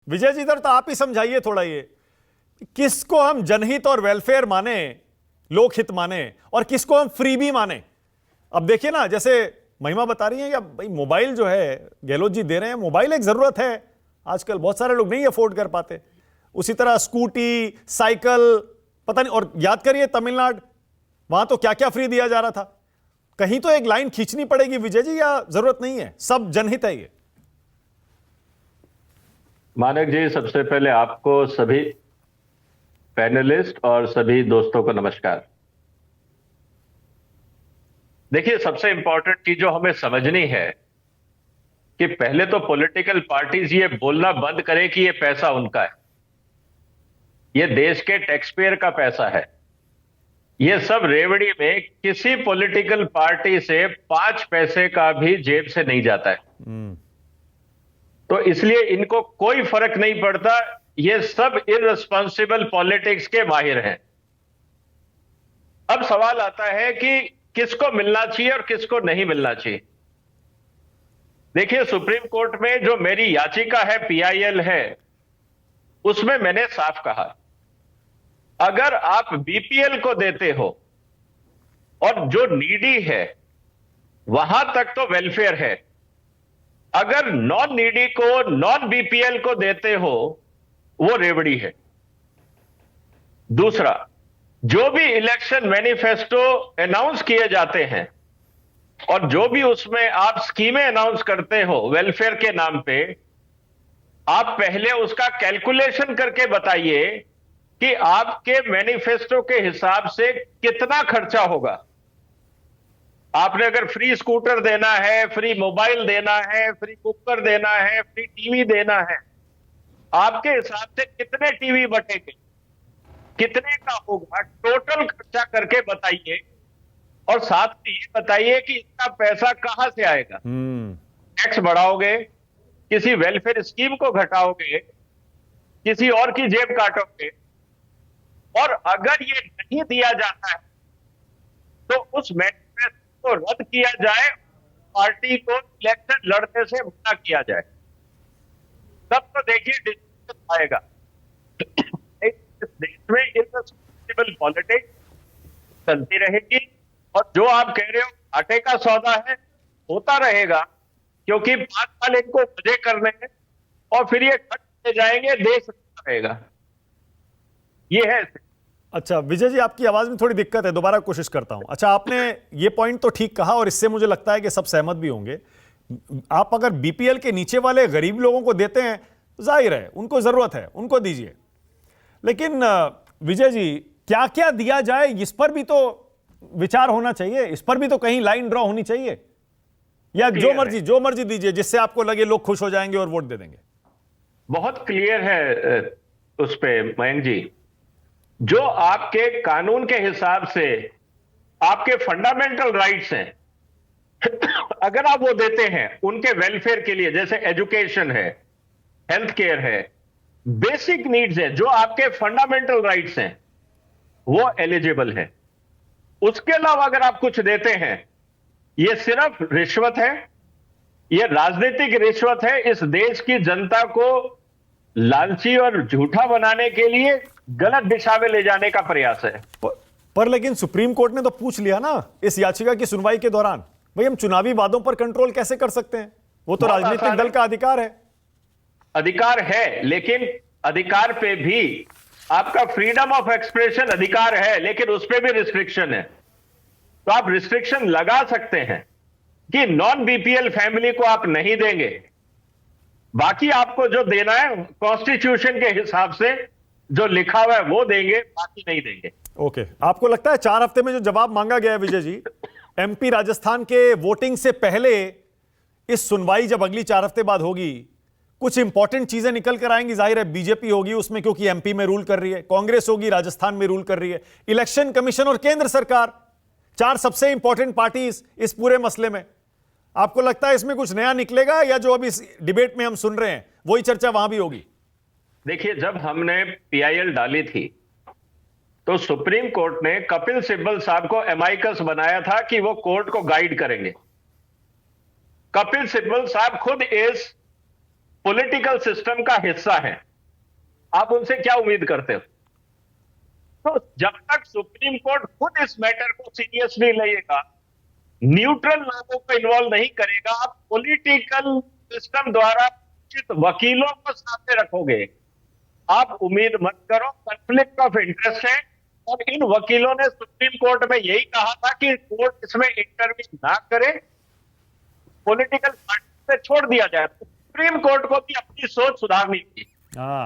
विजय जी, इधर तो आप ही समझाइए थोड़ा, ये किसको हम जनहित और वेलफेयर माने, लोकहित माने, और किसको हम फ्रीबी माने। अब देखिए ना, जैसे महिमा बता रही है कि भाई मोबाइल जो है गहलोत जी दे रहे हैं, मोबाइल एक जरूरत है, आजकल बहुत सारे लोग नहीं अफोर्ड कर पाते। उसी तरह स्कूटी, साइकिल, पता नहीं, और याद करिए तमिलनाडु, वहां तो क्या क्या फ्री दिया जा रहा था। कहीं तो एक लाइन खींचनी पड़ेगी विजय जी, या जरूरत नहीं है, सब जनहित है ये? मानक जी, सबसे पहले आपको, सभी पैनलिस्ट और सभी दोस्तों को नमस्कार। देखिए, सबसे इंपॉर्टेंट चीज जो हमें समझनी है कि पहले तो पॉलिटिकल पार्टीज ये बोलना बंद करें कि ये पैसा उनका है। ये देश के टैक्स पेयर का पैसा है। ये सब रेवड़ी में किसी पॉलिटिकल पार्टी से 5 पैसे का भी जेब से नहीं जाता है। तो इसलिए इनको कोई फर्क नहीं पड़ता। ये सब इररिस्पॉन्सिबल पॉलिटिक्स के माहिर हैं। अब सवाल आता है कि किसको मिलना चाहिए और किसको नहीं मिलना चाहिए। देखिए, सुप्रीम कोर्ट में जो मेरी याचिका है, पीआईएल है, उसमें मैंने साफ कहा, अगर आप बीपीएल को देते हो और जो नीडी है वहां तक तो वेलफेयर है, अगर नॉन नीडी को, नॉन बीपीएल को देते हो, वो रेवड़ी है। दूसरा, जो भी इलेक्शन मैनिफेस्टो अनाउंस किए जाते हैं और जो भी उसमें आप स्कीमें अनाउंस करते हो वेलफेयर के नाम पे, आप पहले उसका कैलकुलेशन करके बताइए कि आपके मैनिफेस्टो के हिसाब से कितना खर्चा होगा। आपने अगर फ्री स्कूटर देना है, फ्री मोबाइल देना है, फ्री कुकर देना है, फ्री टीवी देना है, आपके हिसाब से कितने टीवी बटेंगे, कितने का होगा, टोटल खर्चा करके बताइए। और साथ में ये बताइए कि इसका पैसा कहां से आएगा। टैक्स बढ़ाओगे, किसी वेलफेयर स्कीम को घटाओगे, किसी और की जेब काटोगे, और अगर ये नहीं दिया जाता है तो उस मैनिफेस्टो को रद्द किया जाए, पार्टी को इलेक्शन लड़ने से मना किया जाए, तब तो देखिए डिसीजन आएगा। इस देश में इररिस्पॉन्सिबल पॉलिटिक्स चलती रहेगी, और जो आप कह रहे हो घाटे का सौदा है, होता रहेगा, क्योंकि 5 साल इनको मजे करने हैं और फिर ये घटते जाएंगे, देश रहेगा। ये है। अच्छा विजय जी, आपकी आवाज में थोड़ी दिक्कत है, दोबारा कोशिश करता हूं। अच्छा, आपने ये पॉइंट तो ठीक कहा और इससे मुझे लगता है कि सब सहमत भी होंगे। आप अगर बीपीएल के नीचे वाले गरीब लोगों को देते हैं, जाहिर है उनको जरूरत है, उनको दीजिए। लेकिन विजय जी, क्या क्या दिया जाए, इस पर भी तो विचार होना चाहिए, इस पर भी तो कहीं लाइन ड्रॉ होनी चाहिए। या जो मर्जी दीजिए, जिससे आपको लगे लोग खुश हो जाएंगे और वोट दे देंगे। बहुत क्लियर है उस पे मयंक जी। जो आपके कानून के हिसाब से आपके फंडामेंटल राइट्स हैं, अगर आप वो देते हैं उनके वेलफेयर के लिए, जैसे एजुकेशन है, हेल्थ केयर है, बेसिक नीड्स है, जो आपके फंडामेंटल राइट्स हैं, वो एलिजिबल है। उसके अलावा अगर आप कुछ देते हैं, ये सिर्फ रिश्वत है, ये राजनीतिक रिश्वत है। इस देश की जनता को लालची और झूठा बनाने के लिए गलत दिशा में ले जाने का प्रयास है। पर लेकिन सुप्रीम कोर्ट ने तो पूछ लिया ना इस याचिका की सुनवाई के दौरान, भाई हम चुनावी वादों पर कंट्रोल कैसे कर सकते हैं? वो तो राजनीतिक दल का अधिकार है। अधिकार है, लेकिन अधिकार पे भी आपका फ्रीडम ऑफ एक्सप्रेशन अधिकार है, लेकिन उस पे भी रिस्ट्रिक्शन है। तो आप रिस्ट्रिक्शन लगा सकते हैं कि नॉन बीपीएल फैमिली को आप नहीं देंगे, बाकी आपको जो देना है कॉन्स्टिट्यूशन के हिसाब से जो लिखा हुआ है वो देंगे, बाकी नहीं देंगे। ओके, आपको लगता है 4 हफ्ते में जो जवाब मांगा गया है विजय जी, एमपी राजस्थान के वोटिंग से पहले इस सुनवाई जब अगली 4 हफ्ते बाद होगी, कुछ इंपॉर्टेंट चीजें निकल कर आएंगी? जाहिर है बीजेपी होगी उसमें, क्योंकि एमपी में रूल कर रही है, कांग्रेस होगी राजस्थान में रूल कर रही है, इलेक्शन कमीशन और केंद्र सरकार, 4 सबसे इंपॉर्टेंट पार्टीज इस पूरे मसले में। आपको लगता है इसमें कुछ नया निकलेगा, या जो अभी इस डिबेट में हम सुन रहे हैं वही चर्चा वहां भी होगी? देखिए, जब हमने पीआईएल डाली थी तो सुप्रीम कोर्ट ने कपिल सिब्बल साहब को एमाइकस बनाया था कि वो कोर्ट को गाइड करेंगे। कपिल सिब्बल साहब खुद इस पॉलिटिकल सिस्टम का हिस्सा हैं, आप उनसे क्या उम्मीद करते हो? तो जब तक सुप्रीम कोर्ट खुद इस मैटर को सीरियसली लेगा, न्यूट्रल लोगों को इन्वॉल्व नहीं करेगा, आप पॉलिटिकल सिस्टम द्वारा उचित वकीलों को सामने रखोगे, आप उम्मीद मत करो। कॉन्फ्लिक्ट ऑफ इंटरेस्ट है, और इन वकीलों ने सुप्रीम कोर्ट में यही कहा था कि कोर्ट इसमें इंटरव्यू ना करे, पॉलिटिकल पार्टी से छोड़ दिया जाए। तो सुप्रीम कोर्ट को भी अपनी सोच सुधारनी थी। हाँ